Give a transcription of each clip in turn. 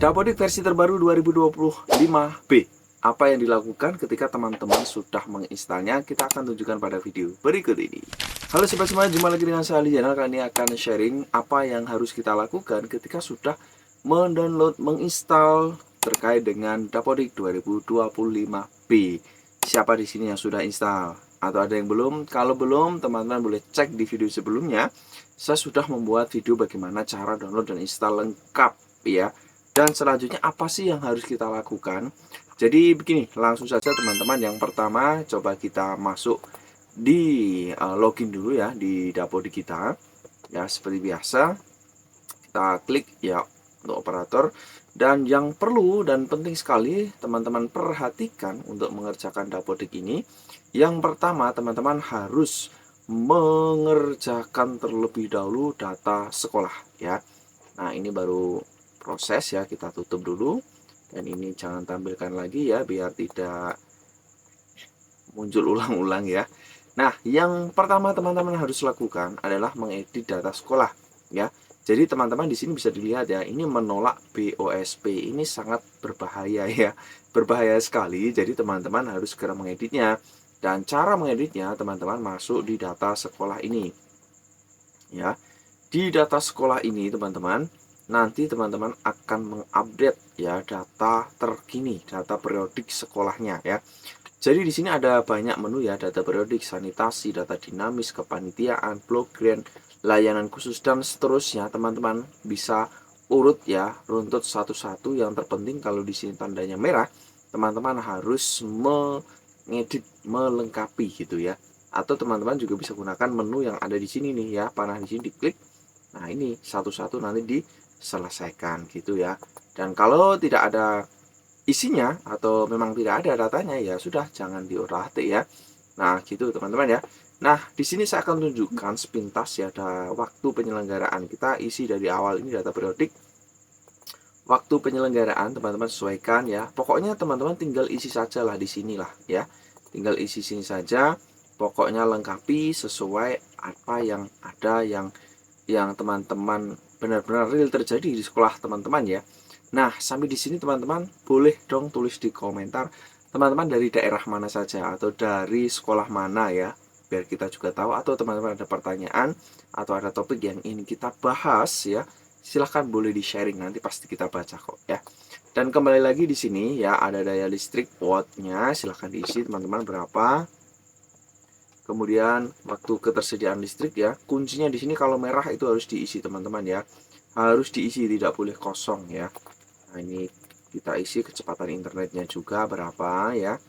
Dapodik versi terbaru 2025B. Apa yang dilakukan ketika teman-teman sudah menginstalnya? Kita akan tunjukkan pada video berikut ini. Halo sobat semua, jumpa lagi dengan saya Ali Channel. Kali ini akan sharing apa yang harus kita lakukan ketika sudah mendownload, menginstal terkait dengan Dapodik 2025B. Siapa di sini yang sudah install? Atau ada yang belum? Kalau belum, teman-teman boleh cek di video sebelumnya. Saya sudah membuat video bagaimana cara download dan install lengkap ya. Dan selanjutnya apa sih yang harus kita lakukan? Jadi begini, langsung saja teman-teman. Yang pertama, coba kita masuk di login dulu ya di Dapodik kita. Ya, seperti biasa. Kita klik ya untuk operator. Dan yang perlu dan penting sekali teman-teman perhatikan untuk mengerjakan Dapodik ini. Yang pertama, teman-teman harus mengerjakan terlebih dahulu data sekolah ya. Nah, ini baru proses ya, kita tutup dulu. Dan ini jangan tampilkan lagi ya, biar tidak muncul ulang-ulang ya. Nah, yang pertama teman-teman harus lakukan adalah mengedit data sekolah ya. Jadi teman-teman di sini bisa dilihat ya, ini menolak BOSP. Ini sangat berbahaya ya. Berbahaya sekali. Jadi teman-teman harus segera mengeditnya. Dan cara mengeditnya teman-teman masuk di data sekolah ini. Ya. Di data sekolah ini teman-teman, nanti teman-teman akan mengupdate ya data terkini, data periodik sekolahnya ya. Jadi di sini ada banyak menu ya, data periodik, sanitasi, data dinamis, kepanitiaan, blok grant, layanan khusus dan seterusnya. Teman-teman bisa urut ya, runtut satu-satu. Yang terpenting kalau di sini tandanya merah, teman-teman harus mengedit, melengkapi gitu ya. Atau teman-teman juga bisa gunakan menu yang ada di sini nih ya, panah di sini diklik. Nah, ini satu-satu nanti diselesaikan gitu ya. Dan kalau tidak ada isinya atau memang tidak ada datanya, ya sudah, jangan diulang-ulang ya. Nah, gitu teman-teman ya. Nah, di sini saya akan tunjukkan sepintas ya, ada waktu penyelenggaraan. Kita isi dari awal, ini data periodik. Waktu penyelenggaraan teman-teman sesuaikan ya. Pokoknya teman-teman tinggal isi saja lah di sinilah ya. Tinggal isi sini saja. Pokoknya lengkapi sesuai apa yang ada, yang teman-teman benar-benar real terjadi di sekolah teman-teman ya. Nah, sampai di sini teman-teman boleh dong tulis di komentar teman-teman dari daerah mana saja atau dari sekolah mana ya, biar kita juga tahu. Atau teman-teman ada pertanyaan atau ada topik yang ingin kita bahas ya, silahkan boleh di sharing, nanti pasti kita baca kok ya. Dan kembali lagi di sini ya, ada daya listrik wattnya, silahkan diisi teman-teman berapa. Kemudian waktu ketersediaan listrik ya, kuncinya di sini kalau merah itu harus diisi teman-teman ya, harus diisi, tidak boleh kosong ya. Nah, ini kita isi kecepatan internetnya juga berapa ya.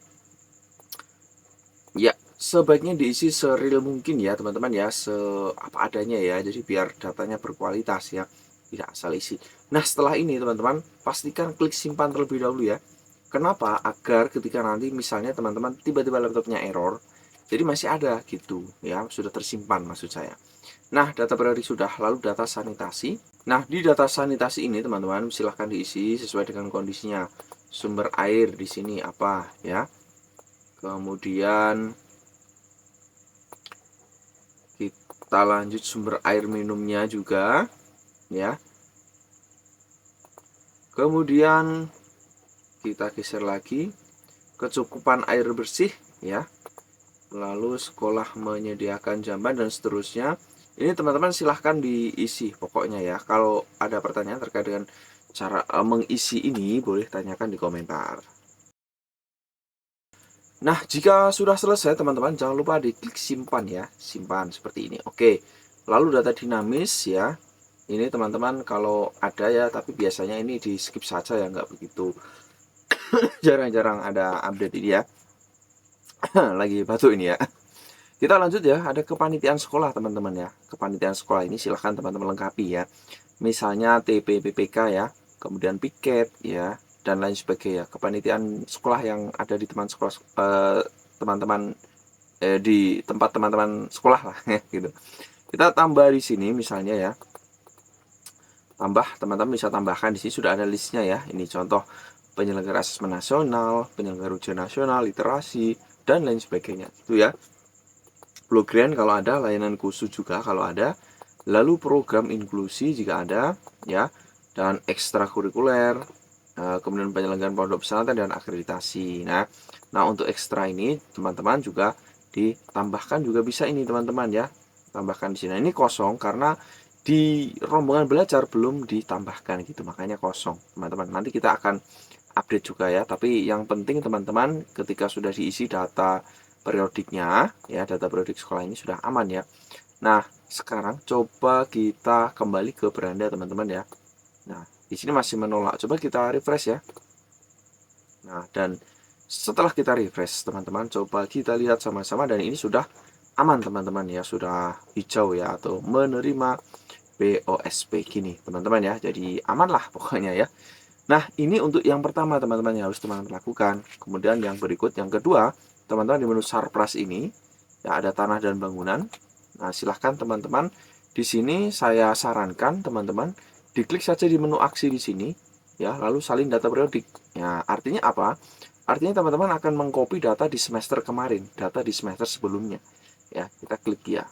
Ya, sebaiknya diisi seril mungkin ya teman-teman ya, apa adanya ya, jadi biar datanya berkualitas ya, tidak asal isi. Nah, setelah ini teman-teman pastikan klik simpan terlebih dahulu ya. Kenapa? Agar ketika nanti misalnya teman-teman tiba-tiba laptopnya error, jadi masih ada gitu ya, sudah tersimpan maksud saya. Nah, data periodik sudah, lalu data sanitasi. Nah, di data sanitasi ini teman-teman silahkan diisi sesuai dengan kondisinya. Sumber air di sini apa ya. Kemudian kita lanjut sumber air minumnya juga ya. Kemudian kita geser lagi kecukupan air bersih ya. Lalu sekolah menyediakan jamban dan seterusnya. Ini teman-teman silahkan diisi pokoknya ya. Kalau ada pertanyaan terkait dengan cara mengisi ini, boleh tanyakan di komentar. Nah, jika sudah selesai teman-teman, jangan lupa diklik simpan ya. Simpan seperti ini. Oke. Lalu data dinamis ya. Ini teman-teman kalau ada ya, tapi biasanya ini di skip saja ya, nggak begitu. Jarang-jarang ada update ini ya. Lagi batuk ini ya. Kita lanjut ya, ada kepanitiaan sekolah teman-teman ya. Kepanitiaan sekolah ini silahkan teman-teman lengkapi ya. Misalnya TP PPK ya, kemudian piket ya, dan lain sebagainya. Kepanitiaan sekolah yang ada di teman-teman di tempat teman-teman sekolah lah ya gitu. Kita tambah di sini misalnya ya. Tambah, teman-teman bisa tambahkan di sini sudah ada listnya ya. Ini contoh penyelenggara asesmen nasional, penyelenggara ujian nasional, literasi, dan lain sebagainya. Itu ya. Bloggrant kalau ada, layanan khusus juga kalau ada, lalu program inklusi jika ada ya, dan ekstrakurikuler, kemudian penyelenggaraan pondok pesantren dan akreditasi. Nah untuk ekstra ini teman-teman juga ditambahkan juga bisa ini teman-teman ya. Tambahkan di sini. Nah, ini kosong karena di rombongan belajar belum ditambahkan gitu, makanya kosong teman-teman. Nanti kita akan update juga ya, tapi yang penting teman-teman ketika sudah diisi data periodiknya ya, data periodik sekolah ini sudah aman ya. Nah sekarang coba kita kembali ke beranda teman-teman ya. Nah di sini masih menolak, coba kita refresh ya. Nah dan setelah kita refresh teman-teman, coba kita lihat sama-sama, dan ini sudah aman teman-teman ya, sudah hijau ya, atau menerima BOSP gini teman-teman ya, jadi aman lah pokoknya ya. Nah ini untuk yang pertama teman-teman yang harus teman-teman lakukan. Kemudian yang berikut, yang kedua teman-teman, di menu Sarpras ini ya ada tanah dan bangunan. Nah silahkan teman-teman, di sini saya sarankan teman-teman diklik saja di menu aksi di sini ya, lalu salin data periodik. Ya artinya apa? Artinya teman-teman akan mengcopy data di semester kemarin, data di semester sebelumnya ya. Kita klik ya.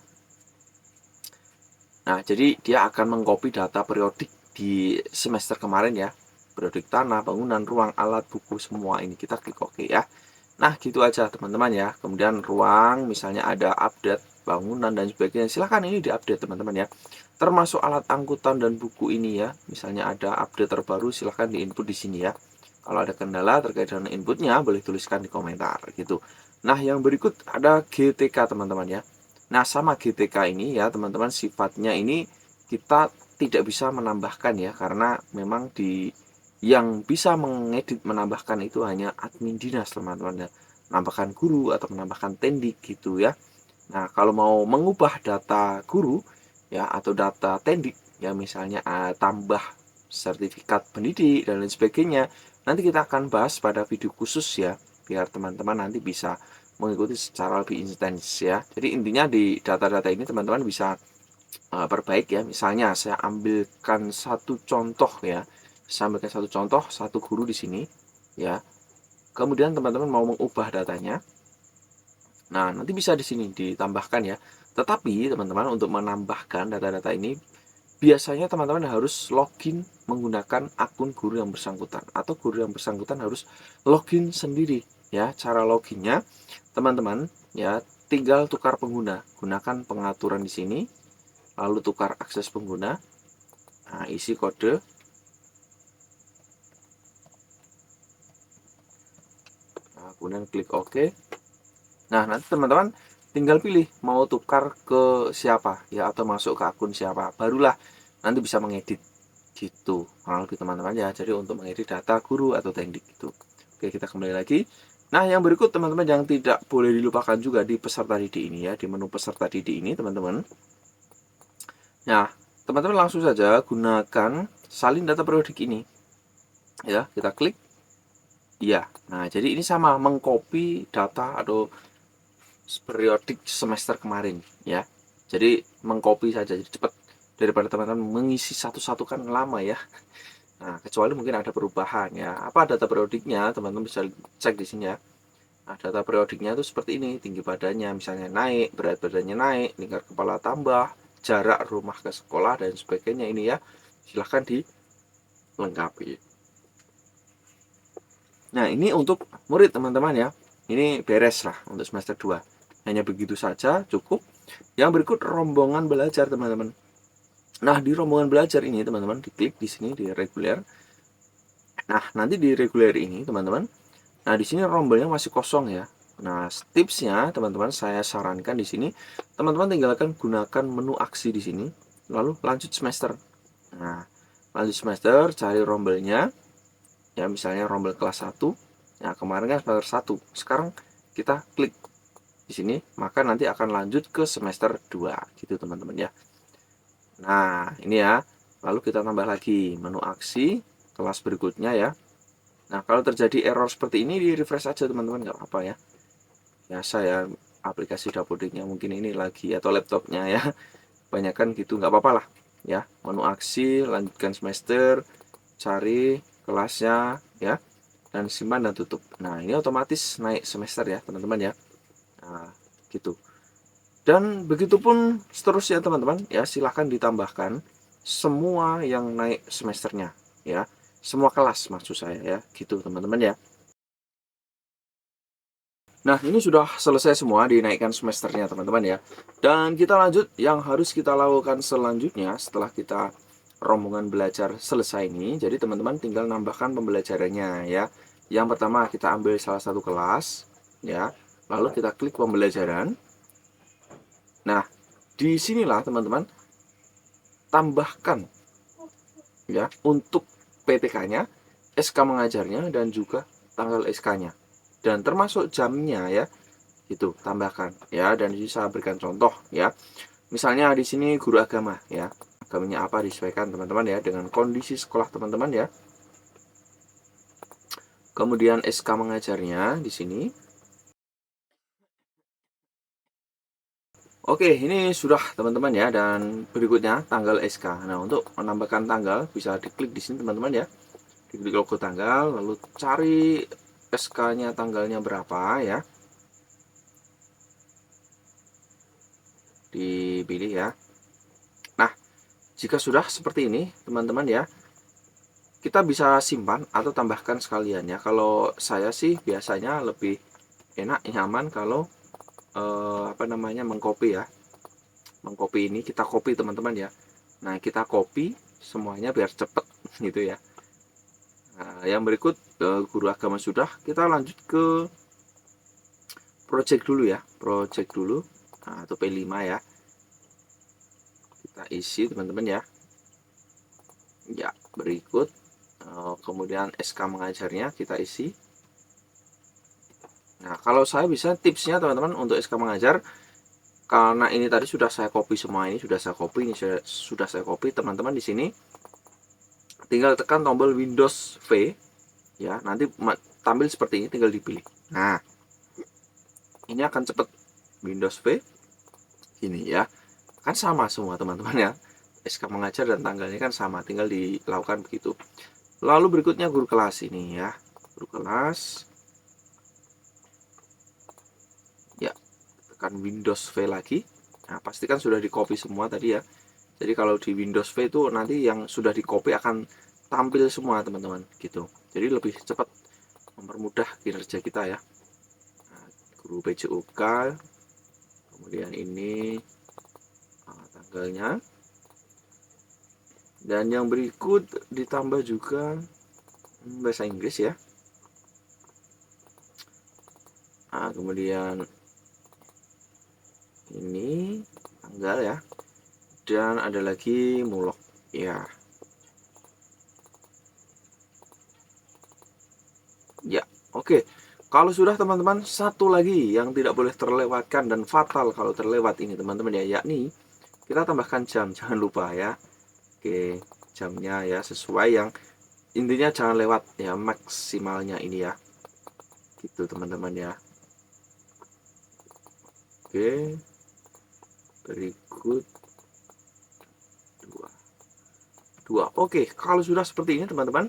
Nah, jadi dia akan mengcopy data periodik di semester kemarin ya. Periodik tanah, bangunan, ruang, alat, buku, semua ini. Kita klik OK ya. Nah, gitu aja teman-teman ya. Kemudian ruang, misalnya ada update bangunan dan sebagainya. Silahkan ini diupdate teman-teman ya. Termasuk alat angkutan dan buku ini ya. Misalnya ada update terbaru, silahkan diinput di sini ya. Kalau ada kendala terkait dengan inputnya, boleh tuliskan di komentar gitu. Nah, yang berikut ada GTK teman-teman ya. Nah, sama GTK ini ya teman-teman, sifatnya ini kita tidak bisa menambahkan ya, karena memang yang bisa mengedit menambahkan itu hanya admin dinas teman-teman ya, menambahkan guru atau menambahkan tendik gitu ya. Nah, kalau mau mengubah data guru ya atau data tendik ya, misalnya tambah sertifikat pendidik dan lain sebagainya, nanti kita akan bahas pada video khusus ya, biar teman-teman nanti bisa mengikuti secara lebih intens ya. Jadi intinya di data-data ini teman-teman bisa perbaik ya. Misalnya saya ambilkan satu contoh ya. Saya ambilkan satu contoh, satu guru di sini ya. Kemudian teman-teman mau mengubah datanya. Nah, nanti bisa di sini ditambahkan ya. Tetapi teman-teman, untuk menambahkan data-data ini biasanya teman-teman harus login menggunakan akun guru yang bersangkutan, atau guru yang bersangkutan harus login sendiri ya. Cara loginnya teman-teman ya, tinggal tukar pengguna, gunakan pengaturan di sini, lalu tukar akses pengguna. Nah, isi kode. Nah, kemudian klik OK. Nah, nanti teman-teman tinggal pilih mau tukar ke siapa ya, atau masuk ke akun siapa, barulah nanti bisa mengedit gitu kurang lebih teman-teman ya. Jadi untuk mengedit data guru atau tendik gitu. Oke, kita kembali lagi. Nah, yang berikut teman-teman yang tidak boleh dilupakan juga di peserta didik ini ya, di menu peserta didik ini teman-teman. Nah, teman-teman langsung saja gunakan salin data periodik ini ya, kita klik ya. Nah, jadi ini sama mengcopy data atau periodik semester kemarin ya. Jadi mengcopy saja, jadi cepat, daripada teman-teman mengisi satu-satu kan lama ya. Nah, kecuali mungkin ada perubahan ya. Apa data periodiknya, teman-teman bisa cek di sini ya. Nah, data periodiknya itu seperti ini, tinggi badannya misalnya naik, berat badannya naik, lingkar kepala tambah, jarak rumah ke sekolah dan sebagainya ini ya. Silahkan dilengkapi. Nah, ini untuk murid teman-teman ya. Ini beres lah untuk semester 2. Hanya begitu saja, cukup. Yang berikut rombongan belajar teman-teman. Nah, di rombongan belajar ini teman-teman diklik di sini di reguler. Nah, nanti di reguler ini teman-teman, nah di sini rombelnya masih kosong ya. Nah, tipsnya teman-teman, saya sarankan di sini teman-teman tinggalkan gunakan menu aksi di sini, lalu lanjut semester. Nah, lanjut semester, cari rombelnya ya, misalnya rombel kelas 1. Nah, kemarin kan semester 1. Sekarang kita klik di sini, maka nanti akan lanjut ke semester 2 gitu teman-teman ya. Nah, ini ya. Lalu kita tambah lagi menu aksi kelas berikutnya ya. Nah, kalau terjadi error seperti ini, di refresh aja teman-teman, nggak apa-apa ya. Biasa ya, aplikasi dapodiknya mungkin ini lagi, atau laptopnya ya. Banyakan gitu, nggak apa-apa lah ya. Menu aksi, lanjutkan semester, cari kelasnya ya, dan simpan dan tutup. Nah, ini otomatis naik semester ya teman-teman ya. Nah, gitu. Dan begitupun seterusnya teman-teman ya, silahkan ditambahkan semua yang naik semesternya ya. semua kelas maksud saya ya, gitu teman-teman ya. Nah, ini sudah selesai semua dinaikkan semesternya teman-teman ya. Dan kita lanjut yang harus kita lakukan selanjutnya setelah kita rombongan belajar selesai ini. Jadi teman-teman tinggal nambahkan pembelajarannya ya. Yang pertama kita ambil salah satu kelas ya. Lalu kita klik pembelajaran. Nah, disinilah teman-teman tambahkan ya untuk PTK-nya, SK mengajarnya dan juga tanggal SK-nya. Dan termasuk jamnya ya. Itu tambahkan ya, dan di sini saya berikan contoh ya. Misalnya di sini guru agama ya. Agamanya apa disesuaikan teman-teman ya dengan kondisi sekolah teman-teman ya. Kemudian SK mengajarnya di sini. Oke, ini sudah teman-teman ya, dan berikutnya tanggal SK. Nah, untuk menambahkan tanggal bisa diklik di sini teman-teman ya. Diklik logo tanggal, lalu cari SK-nya tanggalnya berapa ya. Dipilih ya. Nah, jika sudah seperti ini teman-teman ya, kita bisa simpan atau tambahkan sekalian ya. Kalau saya sih biasanya lebih enak, nyaman kalau mengcopy ya. Mengcopy ini kita copy teman-teman ya. Nah, kita copy semuanya biar cepet gitu ya. Nah, yang berikut guru agama sudah, kita lanjut ke project dulu ya. Project dulu. Nah, atau P5 ya. Kita isi teman-teman ya. Ya, berikut kemudian SK mengajarnya kita isi. Nah, kalau saya bisa tipsnya teman-teman untuk SK mengajar, karena ini tadi sudah saya copy semua, ini sudah saya copy, ini sudah saya copy, teman-teman di sini tinggal tekan tombol Windows V ya, nanti tampil seperti ini, tinggal dipilih. Nah, ini akan cepat Windows V ini ya, kan sama semua teman-teman ya, SK mengajar dan tanggalnya kan sama, tinggal dilakukan begitu. Lalu berikutnya guru kelas ini ya, guru kelas ya, tekan Windows V lagi. Nah, pastikan sudah di copy semua tadi ya. Jadi kalau di Windows V itu nanti yang sudah di copy akan tampil semua teman-teman gitu. Jadi lebih cepat, mempermudah kinerja kita ya. Nah, guru PJOK, kemudian ini tanggalnya. Dan yang berikut ditambah juga bahasa Inggris ya. Nah, kemudian ini tanggal ya. Dan ada lagi mulok ya. Ya, oke. Kalau sudah teman-teman, satu lagi yang tidak boleh terlewatkan dan fatal kalau terlewat ini teman-teman ya, yakni kita tambahkan jam, jangan lupa ya. Oke, jamnya ya sesuai yang intinya jangan lewat ya, maksimalnya ini ya. Gitu teman-teman ya. Oke. Berikut dua. Oke, kalau sudah seperti ini teman-teman,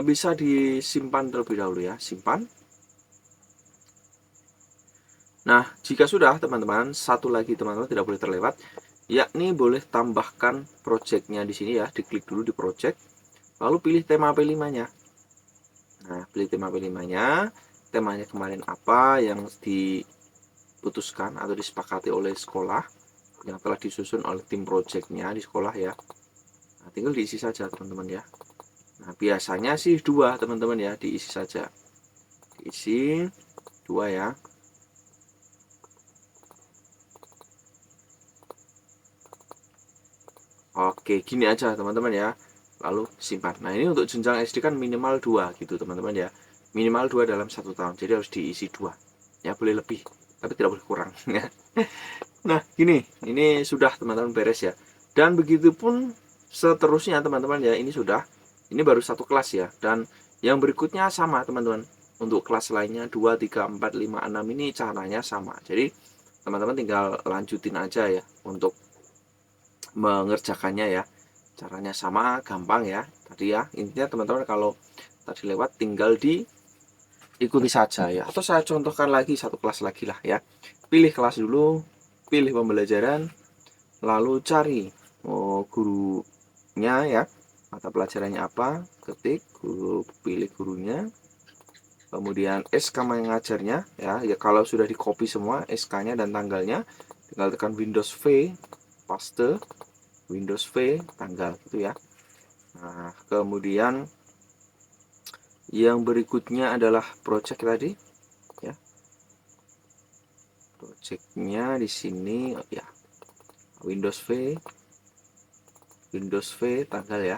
bisa disimpan terlebih dahulu ya, simpan. Nah, jika sudah teman-teman, satu lagi teman-teman tidak boleh terlewat, yakni boleh tambahkan projectnya di sini ya, diklik dulu di project, lalu pilih tema P5-nya. Nah, pilih tema P5-nya, temanya kemarin apa yang diputuskan atau disepakati oleh sekolah, yang telah disusun oleh tim projectnya di sekolah ya. Nah, tinggal diisi saja teman-teman ya. Nah, biasanya sih 2 teman-teman ya, diisi saja. Diisi 2 ya. Oke, gini aja teman-teman ya. Lalu simpan. Nah, ini untuk jenjang SD kan minimal 2 gitu teman-teman ya. Minimal 2 dalam 1 tahun. Jadi harus diisi 2. Ya, boleh lebih, tapi tidak boleh kurang ya. Nah, gini, ini sudah teman-teman beres ya. Dan begitu pun seterusnya teman-teman ya, ini sudah. Ini baru satu kelas ya. Dan yang berikutnya sama teman-teman. Untuk kelas lainnya 2, 3, 4, 5, 6 ini caranya sama. Jadi teman-teman tinggal lanjutin aja ya untuk mengerjakannya ya. Caranya sama, gampang ya. Tadi ya, intinya teman-teman kalau tadi lewat tinggal diikuti saja ya. Atau saya contohkan lagi satu kelas lagi lah ya. Pilih kelas dulu, pilih pembelajaran, lalu cari gurunya ya. mata pelajarannya apa, ketik, guru pilih gurunya, kemudian SK mengajarnya ya. Kalau sudah di copy semua SK-nya dan tanggalnya, tinggal tekan Windows V, paste, Windows V, tanggal gitu ya. Nah, kemudian yang berikutnya adalah project tadi ya. Projectnya di sini ya, Windows V, tanggal ya.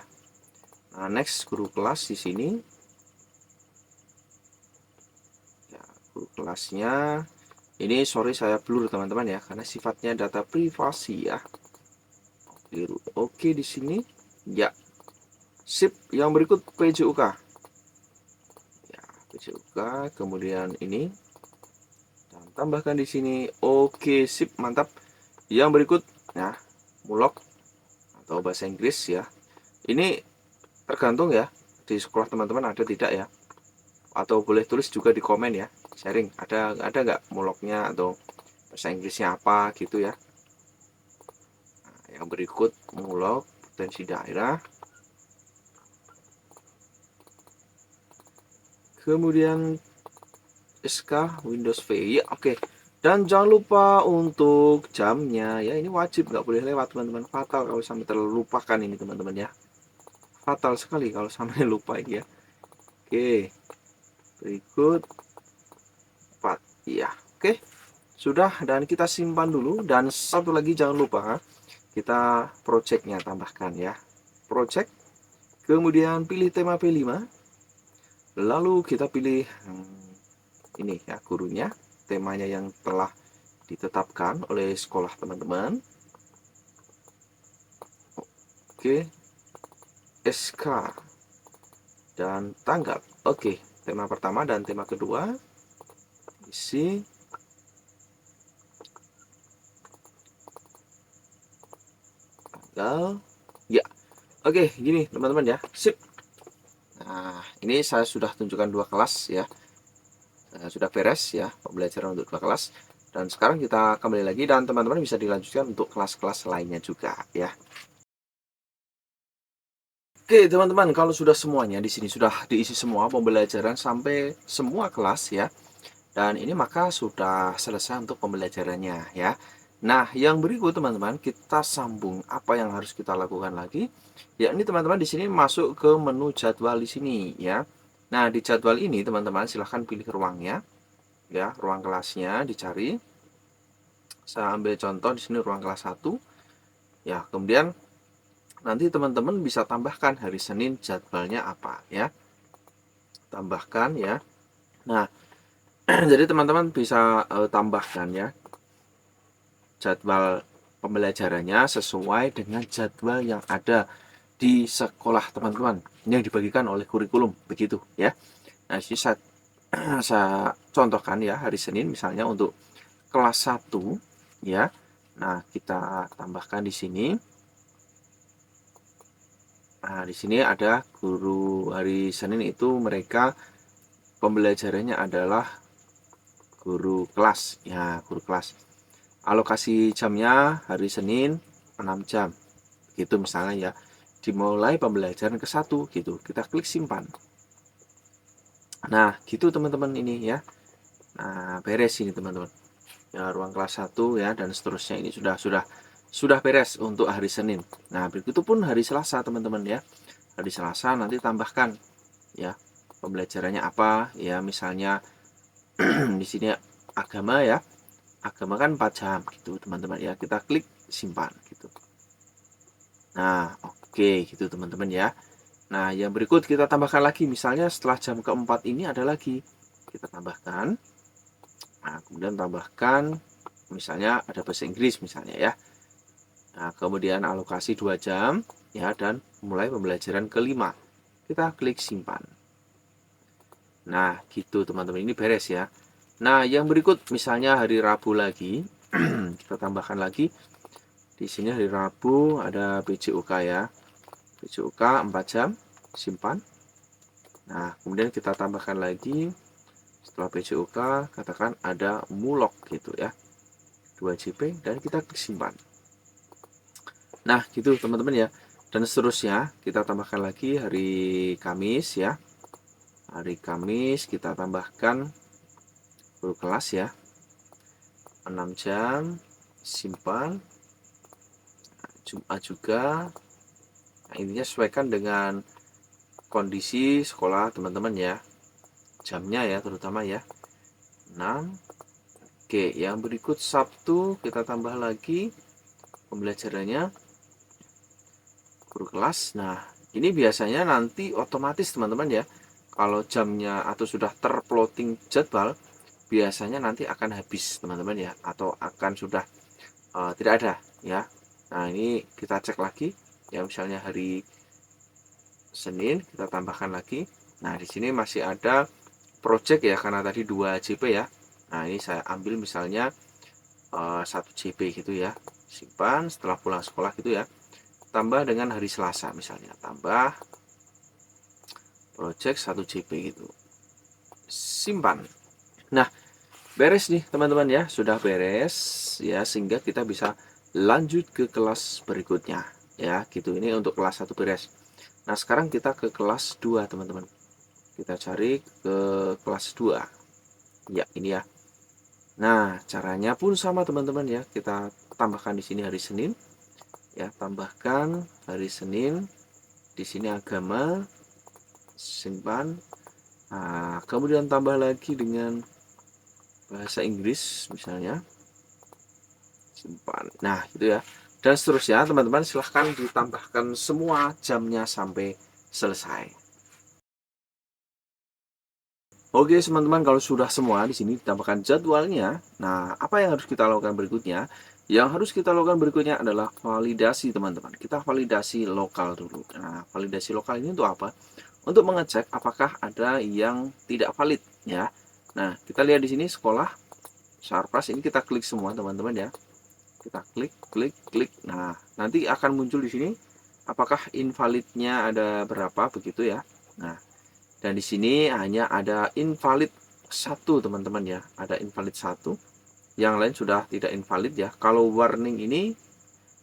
Nah, next guru kelas di sini ya, guru kelasnya ini sorry saya blur teman-teman ya, karena sifatnya data privasi ya. Oke di sini ya. Sip, yang berikut PJUK ya, PJUK, kemudian ini dan tambahkan di sini. Oke sip, mantap. Yang berikut nah, mulok atau bahasa Inggris ya. Ini tergantung ya di sekolah teman-teman ada tidak ya, atau boleh tulis juga di komen ya, sharing ada nggak muloknya atau bahasa Inggrisnya apa gitu ya. Nah, yang berikut mulok potensi daerah, kemudian SK Windows V ya. Oke, dan jangan lupa untuk jamnya ya, ini wajib nggak boleh lewat teman-teman, fatal kalau sampai terlupakan ini teman-teman ya, fatal sekali kalau sampai lupa ini ya. Oke, berikut 4 ya. Oke, sudah, dan kita simpan dulu. Dan satu lagi jangan lupa kita projectnya tambahkan ya, project, kemudian pilih tema P5, lalu kita pilih ini ya gurunya, temanya yang telah ditetapkan oleh sekolah teman-teman. Oke, SK dan tanggal. Oke, tema pertama dan tema kedua isi tanggal ya. Oke, gini teman-teman ya, sip. Nah, ini saya sudah tunjukkan 2 kelas ya, sudah beres ya pembelajaran untuk 2 kelas. Dan sekarang kita kembali lagi dan teman-teman bisa dilanjutkan untuk kelas-kelas lainnya juga ya. Oke teman-teman, kalau sudah semuanya di sini sudah diisi semua pembelajaran sampai semua kelas ya, dan ini maka sudah selesai untuk pembelajarannya ya. Nah, yang berikut teman-teman, kita sambung apa yang harus kita lakukan lagi. Ya, ini teman-teman di sini masuk ke menu jadwal di sini ya. Nah, di jadwal ini teman-teman silahkan pilih ruangnya ya, ruang kelasnya dicari. Saya ambil contoh di sini ruang kelas 1 ya. Kemudian nanti teman-teman bisa tambahkan hari Senin jadwalnya apa ya. Tambahkan ya. Nah, jadi teman-teman bisa tambahkan ya jadwal pembelajarannya sesuai dengan jadwal yang ada di sekolah teman-teman yang dibagikan oleh kurikulum begitu ya. Nah, ini saya contohkan ya, hari Senin misalnya untuk kelas 1 ya. Nah, kita tambahkan di sini. Nah, di sini ada guru hari Senin itu mereka pembelajarannya adalah guru kelas ya, guru kelas. Alokasi jamnya hari Senin 6 jam. Gitu misalnya ya. Dimulai pembelajaran ke-1 gitu. Kita klik simpan. Nah, gitu teman-teman ini ya. Nah, beres ini teman-teman. Ya, ruang kelas 1 ya dan seterusnya ini sudah beres untuk hari Senin. Nah, begitu pun hari Selasa teman-teman ya. Hari Selasa nanti tambahkan ya pembelajarannya apa ya, misalnya di sini agama ya. Agama kan 4 jam gitu teman-teman ya. Kita klik simpan gitu. Nah, oke gitu teman-teman ya. Nah, yang berikut kita tambahkan lagi, misalnya setelah jam keempat ini ada lagi. Kita tambahkan. Nah, kemudian tambahkan misalnya ada bahasa Inggris misalnya ya. Nah, kemudian alokasi 2 jam ya dan mulai pembelajaran kelima. Kita klik simpan. Nah, gitu teman-teman, ini beres ya. Nah, yang berikut misalnya hari Rabu lagi. Kita tambahkan lagi. Di sini hari Rabu ada PJUK ya. PJUK 4 jam, simpan. Nah, kemudian kita tambahkan lagi setelah PJUK, katakan ada mulok gitu ya. 2 JP dan kita klik simpan. Nah, gitu teman-teman ya. dan seterusnya. Kita tambahkan lagi hari Kamis ya. Hari Kamis kita tambahkan guru kelas ya, 6 jam, simpan. Jumat juga. Nah, intinya sesuaikan dengan kondisi sekolah teman-teman ya, jamnya ya terutama ya. 6. Oke, yang berikut Sabtu kita tambah lagi pembelajarannya guru kelas. Nah, ini biasanya nanti otomatis teman-teman ya, kalau jamnya atau sudah terplotting jadwal, biasanya nanti akan habis teman-teman ya, atau akan sudah tidak ada ya. Nah, ini kita cek lagi ya, misalnya hari Senin kita tambahkan lagi. Nah, di sini masih ada project ya, karena tadi 2 JP ya. Nah, ini saya ambil misalnya 1 JP gitu ya. Simpan setelah pulang sekolah gitu ya. Tambah dengan hari Selasa misalnya, tambah project 1 JP gitu. Simpan. Nah, beres nih teman-teman ya, sudah beres ya, sehingga kita bisa lanjut ke kelas berikutnya ya, gitu. Ini untuk kelas 1 beres. Nah, sekarang kita ke kelas 2 teman-teman. Kita cari ke kelas 2. Ya, ini ya. Nah, caranya pun sama teman-teman ya. Kita tambahkan di sini hari Senin. Ya, tambahkan hari Senin. Di sini agama, simpan. Nah, kemudian tambah lagi dengan bahasa Inggris misalnya. Simpan. Nah, gitu ya. Dan seterusnya teman-teman, silahkan ditambahkan semua jamnya sampai selesai. Oke teman-teman, kalau sudah semua di sini ditambahkan jadwalnya, nah apa yang harus kita lakukan berikutnya? Yang harus kita lakukan berikutnya adalah validasi teman-teman. Kita validasi lokal dulu. Nah, validasi lokal ini untuk apa? Untuk mengecek apakah ada yang tidak valid ya. Nah, kita lihat di sini sekolah Sarpras, ini kita klik semua teman-teman ya. Kita klik, klik, klik. Nah, nanti akan muncul di sini apakah invalidnya ada berapa begitu ya. Nah, dan di sini hanya ada invalid 1 teman-teman ya, ada invalid 1. Yang lain sudah tidak invalid ya. Kalau warning ini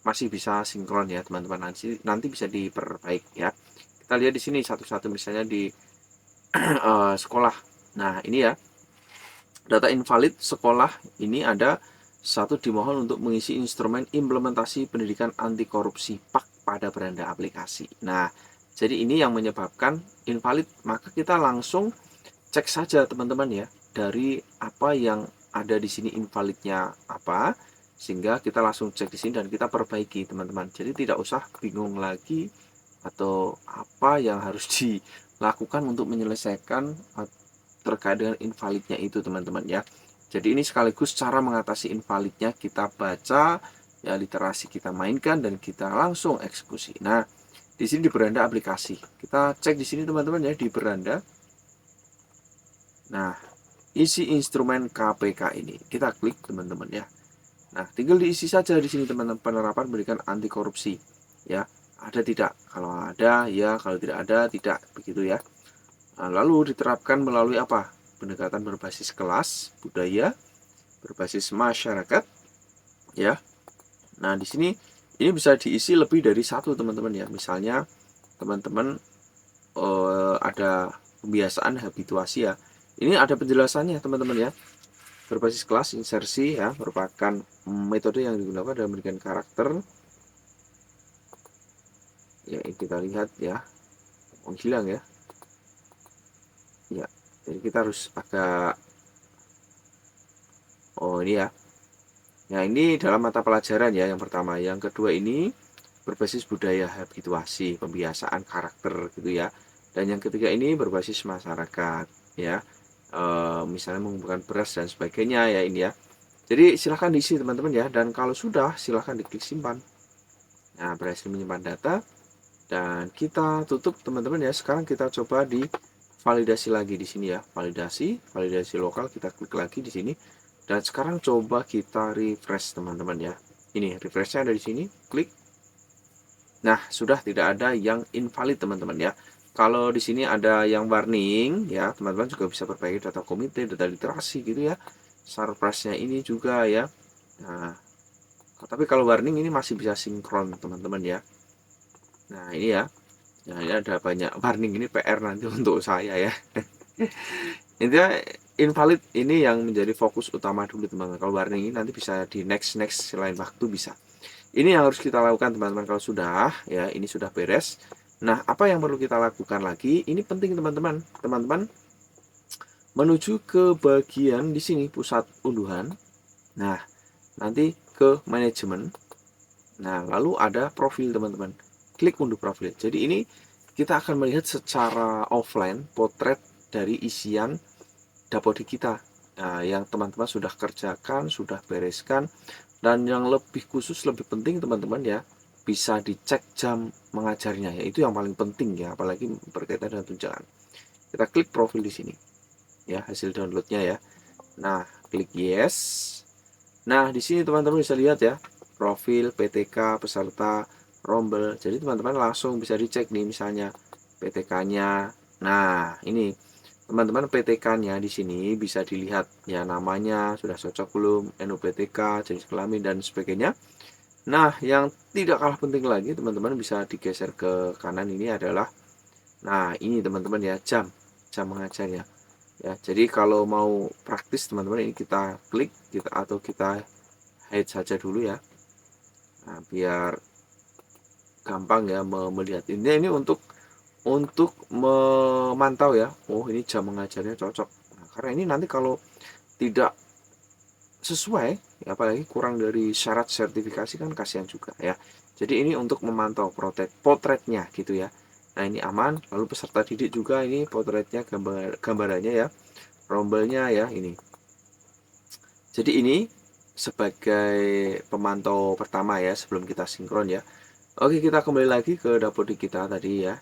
masih bisa sinkron ya teman-teman, nanti bisa diperbaik ya. Kita lihat di sini satu-satu, misalnya di sekolah. Nah, ini ya. Data invalid sekolah ini ada 1, dimohon untuk mengisi instrumen implementasi pendidikan anti korupsi PAK pada beranda aplikasi. Nah, jadi ini yang menyebabkan invalid, maka kita langsung cek saja teman-teman ya, dari apa yang ada di sini invalidnya apa, sehingga kita langsung cek di sini dan kita perbaiki teman-teman. Jadi tidak usah bingung lagi atau apa yang harus dilakukan untuk menyelesaikan terkait dengan invalidnya itu teman-teman ya. Jadi ini sekaligus cara mengatasi invalidnya, kita baca ya, literasi kita mainkan dan kita langsung eksekusi. Nah, di sini di beranda aplikasi, kita cek di sini teman-teman ya, di beranda. Nah, isi instrumen KPK ini kita klik teman-teman ya. Nah, tinggal diisi saja di sini teman-teman, penerapan pendidikan anti korupsi ya. Ada tidak? Kalau ada ya, kalau tidak ada tidak, begitu ya. Nah, lalu diterapkan melalui apa? Pendekatan berbasis kelas, budaya, berbasis masyarakat ya. Nah, di sini ini bisa diisi lebih dari 1 teman-teman ya. Misalnya teman-teman ada pembiasaan habituasi ya. Ini ada penjelasannya teman-teman ya. Berbasis kelas insersi ya, merupakan metode yang digunakan dalam memberikan karakter. Ya, kita lihat ya, menghilang ya. Ya, jadi kita harus agak, oh ini ya. Nah, ini dalam mata pelajaran ya, yang pertama. Yang kedua ini berbasis budaya habituasi, pembiasaan karakter gitu ya. Dan yang ketiga ini berbasis masyarakat ya. Misalnya mengumpulkan beras dan sebagainya ya, ini ya. Jadi silahkan diisi teman-teman ya, dan kalau sudah silahkan diklik simpan. Nah, berhasil menyimpan data dan kita tutup teman-teman ya. Sekarang kita coba di validasi lagi di sini ya. Validasi lokal, kita klik lagi di sini. Dan sekarang coba kita refresh teman-teman ya. Ini refreshnya ada di sini, klik. Nah, sudah tidak ada yang invalid teman-teman ya. Kalau di sini ada yang warning ya, teman-teman juga bisa perbaiki data komite, data literasi gitu ya. Surprise-nya ini juga ya. Nah, tapi kalau warning ini masih bisa sinkron teman-teman ya. Nah ini ya, nah ini ada banyak warning, ini PR nanti untuk saya ya. Intinya invalid ini yang menjadi fokus utama dulu teman-teman. Kalau warning ini nanti bisa di next lain waktu bisa. Ini yang harus kita lakukan teman-teman kalau sudah ya, ini sudah beres. Nah, apa yang perlu kita lakukan lagi? Ini penting teman-teman. Teman-teman menuju ke bagian di sini pusat unduhan. Nah, nanti ke manajemen. Nah, lalu ada profil teman-teman. Klik unduh profil. Jadi ini kita akan melihat secara offline potret dari isian dapodi kita. Nah, yang teman-teman sudah kerjakan, sudah bereskan, dan yang lebih khusus, lebih penting teman-teman ya, bisa dicek jam mengajarnya ya. Itu yang paling penting ya, apalagi berkaitan dengan tunjangan. Kita klik profil di sini ya, hasil downloadnya ya. Nah, klik yes. Nah, di sini teman-teman bisa lihat ya, profil, PTK, peserta, rombel. Jadi teman-teman langsung bisa dicek nih misalnya PTK-nya. Nah, ini teman-teman PTK-nya di sini bisa dilihat ya, namanya sudah cocok belum, NUPTK, jenis kelamin dan sebagainya. Nah, yang tidak kalah penting lagi teman-teman bisa digeser ke kanan, ini adalah nah, ini teman-teman ya, jam mengajarnya. Ya, jadi kalau mau praktis teman-teman, ini kita klik atau kita hide saja dulu ya. Nah, biar gampang ya melihat. Ini untuk memantau ya. Oh, ini jam mengajarnya cocok. Nah, karena ini nanti kalau tidak sesuai ya, apalagi kurang dari syarat sertifikasi kan kasihan juga ya. Jadi ini untuk memantau potretnya gitu ya. Nah, ini aman. Lalu peserta didik juga, ini potretnya, gambarannya ya, rombelnya ya ini. Jadi ini sebagai pemantau pertama ya, sebelum kita sinkron ya. Oke, kita kembali lagi ke dapodi kita tadi ya.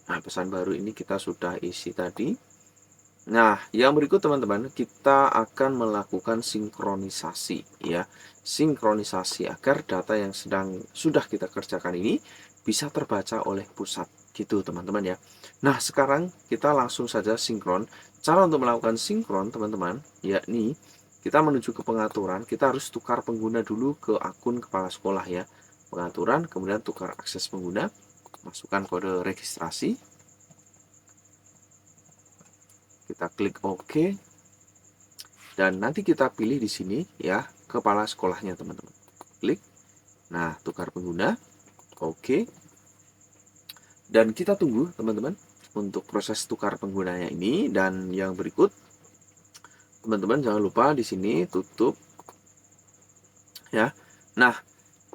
Nah, pesan baru ini kita sudah isi tadi. Nah, yang berikut teman-teman, kita akan melakukan sinkronisasi ya. Sinkronisasi agar data yang sudah kita kerjakan ini bisa terbaca oleh pusat gitu teman-teman ya. Nah, sekarang kita langsung saja sinkron. Cara untuk melakukan sinkron teman-teman, yakni kita menuju ke pengaturan, kita harus tukar pengguna dulu ke akun kepala sekolah ya. Pengaturan, kemudian tukar akses pengguna, masukkan kode registrasi, kita klik OK, dan nanti kita pilih di sini ya, kepala sekolahnya teman-teman. Klik, nah tukar pengguna, OK, dan kita tunggu teman-teman untuk proses tukar penggunanya ini. Dan yang berikut, teman-teman jangan lupa di sini tutup ya. Nah,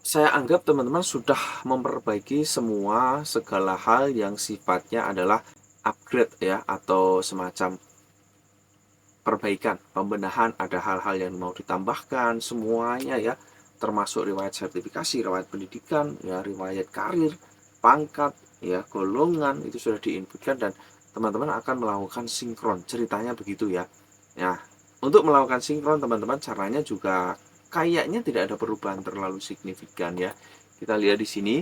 saya anggap teman-teman sudah memperbaiki segala hal yang sifatnya adalah upgrade ya, atau semacam perbaikan, pembenahan, ada hal-hal yang mau ditambahkan, semuanya ya, termasuk riwayat sertifikasi, riwayat pendidikan, ya, riwayat karir, pangkat, ya, golongan, itu sudah diinputkan dan teman-teman akan melakukan sinkron, ceritanya begitu ya. Nah, untuk melakukan sinkron teman-teman, caranya juga kayaknya tidak ada perubahan terlalu signifikan ya. Kita lihat di sini,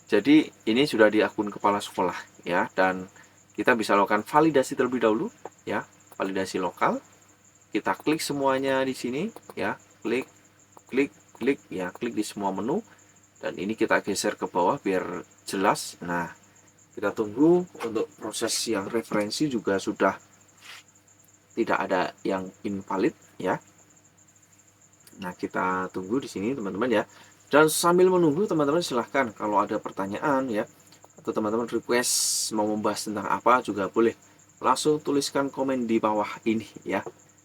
jadi ini sudah di akun kepala sekolah ya, dan kita bisa lakukan validasi terlebih dahulu ya, validasi lokal. Kita klik semuanya di sini ya, klik klik klik ya, klik di semua menu, dan ini kita geser ke bawah biar jelas. Nah, kita tunggu untuk proses yang referensi juga sudah tidak ada yang invalid ya. Nah, kita tunggu di sini teman-teman ya, dan sambil menunggu teman-teman silahkan kalau ada pertanyaan ya, atau teman-teman request mau membahas tentang apa juga boleh, langsung tuliskan komen di bawah ini ya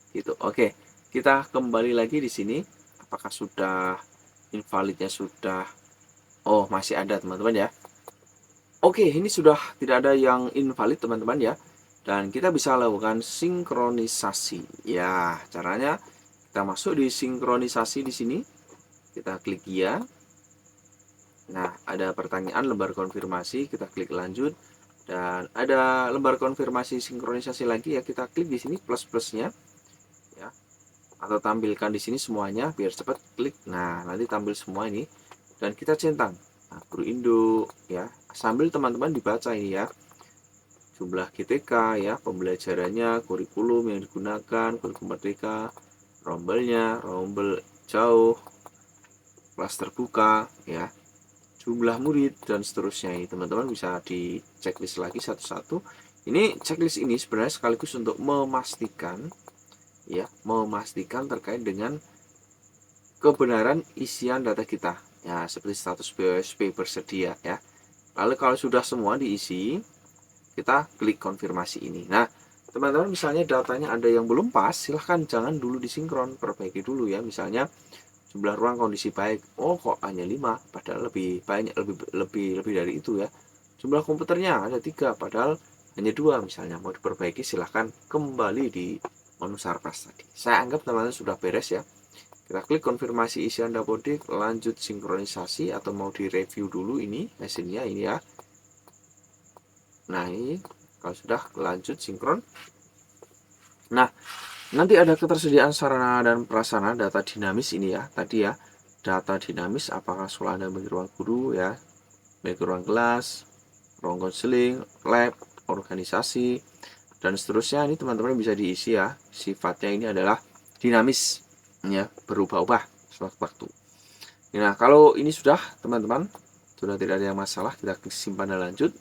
gitu. Oke, kita kembali lagi di sini. Apakah sudah invalidnya sudah? Oh, masih ada teman-teman ya. Oke, ini sudah tidak ada yang invalid teman-teman ya. Dan kita bisa lakukan sinkronisasi. Ya, caranya kita masuk di sinkronisasi di sini. Kita klik ya. Nah, ada pertanyaan lembar konfirmasi, kita klik lanjut. Dan ada lembar konfirmasi sinkronisasi lagi ya, kita klik di sini plus-plusnya. Ya, atau tampilkan di sini semuanya biar cepat, klik. Nah, nanti tampil semua ini dan kita centang. Nah, guru induk ya, sambil teman-teman dibaca ini ya, jumlah GTK ya, pembelajarannya, kurikulum yang digunakan, kurikulum merdeka, rombelnya, rombel jauh, kelas terbuka ya. jumlah murid dan seterusnya. Ini teman-teman bisa di checklist lagi satu-satu. Ini checklist ini sebenarnya sekaligus untuk memastikan terkait dengan kebenaran isian data kita. Ya, seperti status BOSP bersedia ya. Lalu kalau sudah semua diisi, kita klik konfirmasi ini. Nah, teman-teman misalnya datanya ada yang belum pas, silahkan jangan dulu disinkron, perbaiki dulu ya. Misalnya jumlah ruang kondisi baik, oh kok hanya 5, padahal lebih banyak, lebih dari itu ya. Jumlah komputernya ada 3, padahal hanya 2 misalnya. Mau diperbaiki silahkan kembali di menu Sarpras tadi. Saya anggap teman-teman sudah beres ya. Kita klik konfirmasi isian dapodik, lanjut sinkronisasi, atau mau direview dulu ini hasilnya ini ya. Nah ini kalau sudah lanjut sinkron. Nah nanti ada ketersediaan sarana dan prasarana data dinamis ini ya. Tadi ya data dinamis apakah sekolah Anda memiliki ruang guru ya, memiliki ruang kelas, ruang konseling, lab, organisasi, dan seterusnya. Ini teman-teman bisa diisi ya. Sifatnya ini adalah dinamis ya, berubah-ubah sewaktu-waktu. Nah kalau ini sudah teman-teman, sudah tidak ada yang masalah, kita klik simpan dan lanjut,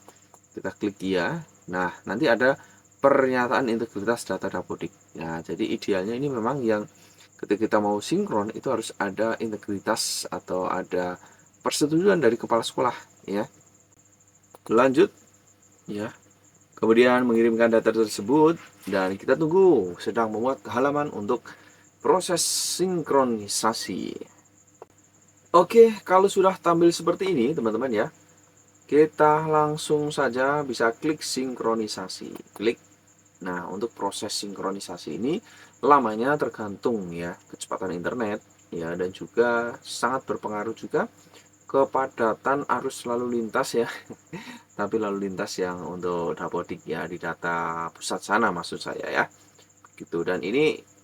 kita klik iya. Nah nanti ada pernyataan integritas data dapodik. Nah jadi idealnya ini memang yang ketika kita mau sinkron itu harus ada integritas atau ada persetujuan dari kepala sekolah ya. Lanjut ya, kemudian mengirimkan data tersebut dan kita tunggu sedang memuat halaman untuk proses sinkronisasi. Oke, kalau sudah tampil seperti ini teman-teman ya, kita langsung saja bisa klik sinkronisasi. Klik. Nah, untuk proses sinkronisasi ini lamanya tergantung ya kecepatan internet ya, dan juga sangat berpengaruh juga kepadatan arus lalu lintas ya. Tapi lalu lintas yang untuk dapodik ya di data pusat sana maksud saya ya. Gitu, dan ini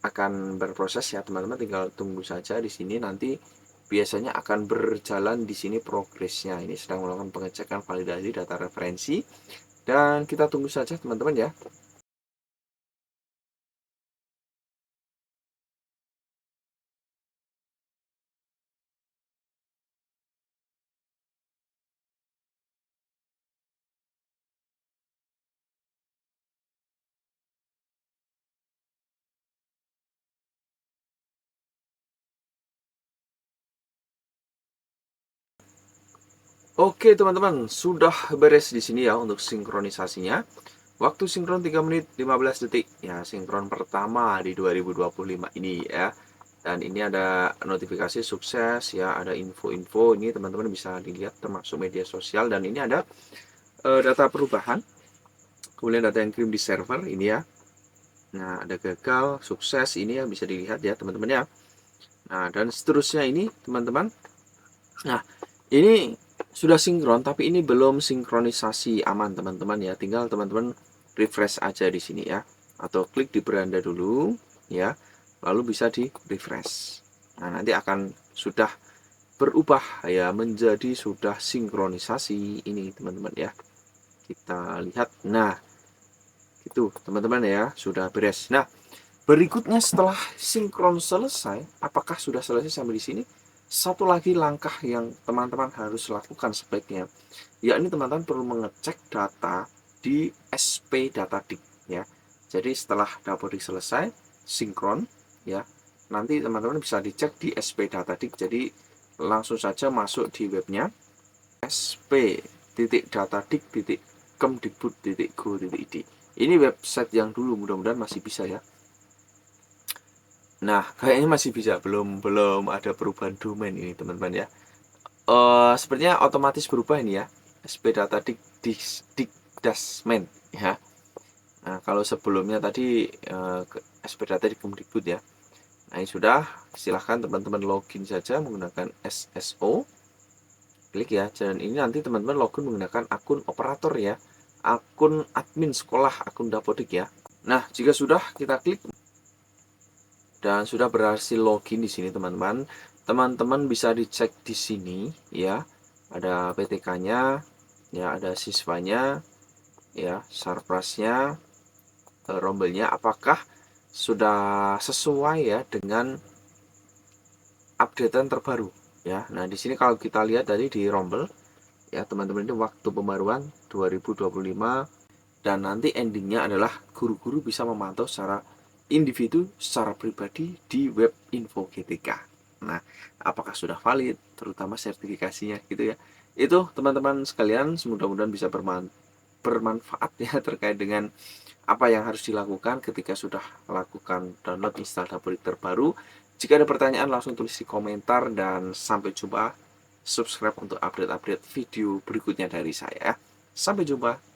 akan berproses ya teman-teman, tinggal tunggu saja di sini, nanti biasanya akan berjalan di sini progresnya. Ini sedang melakukan pengecekan validasi data referensi dan kita tunggu saja teman-teman ya. Oke teman-teman, sudah beres di sini ya untuk sinkronisasinya. Waktu sinkron 3 menit 15 detik. Ya, sinkron pertama di 2025 ini ya. Dan ini ada notifikasi sukses ya, ada info-info ini teman-teman bisa dilihat termasuk media sosial, dan ini ada data perubahan. Kemudian data yang kirim di server ini ya. Nah, ada gagal, sukses ini ya bisa dilihat ya teman-teman ya. Nah, dan seterusnya ini teman-teman. Nah, ini sudah sinkron tapi ini belum sinkronisasi aman teman-teman ya. Tinggal teman-teman refresh aja di sini ya, atau klik di beranda dulu ya, lalu bisa di refresh. Nah nanti akan sudah berubah ya menjadi sudah sinkronisasi ini teman-teman ya. Kita lihat. Nah itu teman-teman ya, sudah beres. Nah berikutnya setelah sinkron selesai, apakah sudah selesai sampai di sini? Satu lagi langkah yang teman-teman harus lakukan sebaiknya, yakni teman-teman perlu mengecek data di SP Datadik ya. Jadi setelah dapodik selesai sinkron ya, nanti teman-teman bisa dicek di SP Datadik. Jadi langsung saja masuk di webnya sp.datadik.kemdikbud.go.id. Ini website yang dulu, mudah-mudahan masih bisa ya. Nah, kayaknya masih bisa, belum ada perubahan domain ini teman-teman ya. Sepertinya otomatis berubah ini ya, SP Data Dikdasmen ya. Nah, kalau sebelumnya tadi SP Data di Kemdikbud ya. Nah, ini sudah, silahkan teman-teman login saja menggunakan SSO. Klik ya, dan ini nanti teman-teman login menggunakan akun operator ya, akun admin sekolah, akun dapodik ya. Nah, jika sudah kita klik dan sudah berhasil login di sini teman-teman. Teman-teman bisa dicek di sini ya. Ada PTK-nya, ya ada siswanya, ya Sarprasnya, rombelnya apakah sudah sesuai ya dengan updatean terbaru. ya. Nah, di sini kalau kita lihat tadi di Rombel ya teman-teman, ini waktu pembaruan 2025 dan nanti endingnya adalah guru-guru bisa memantau secara individu, secara pribadi di web info GTK. Nah, apakah sudah valid, terutama sertifikasinya gitu ya. Itu teman-teman sekalian, mudah-mudahan bisa bermanfaat ya terkait dengan apa yang harus dilakukan ketika sudah melakukan download install Dapodik terbaru. Jika ada pertanyaan langsung tulis di komentar, dan sampai jumpa. Subscribe untuk update-update video berikutnya dari saya. Sampai jumpa.